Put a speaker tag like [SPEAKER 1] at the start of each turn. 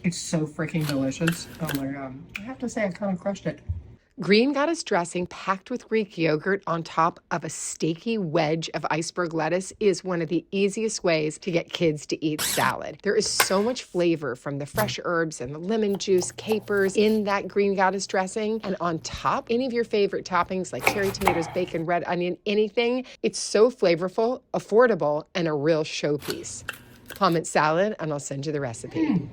[SPEAKER 1] It's so freaking delicious. Oh my God. I have to say, I kind of crushed it.
[SPEAKER 2] Green Goddess dressing packed with Greek yogurt on top of a steaky wedge of iceberg lettuce is one of the easiest ways to get kids to eat salad. There is so much flavor from the fresh herbs and the lemon juice, capers in that Green Goddess dressing. And on top, any of your favorite toppings like cherry tomatoes, bacon, red onion, anything. It's so flavorful, affordable, and a real showpiece. Comment salad and I'll send you the recipe.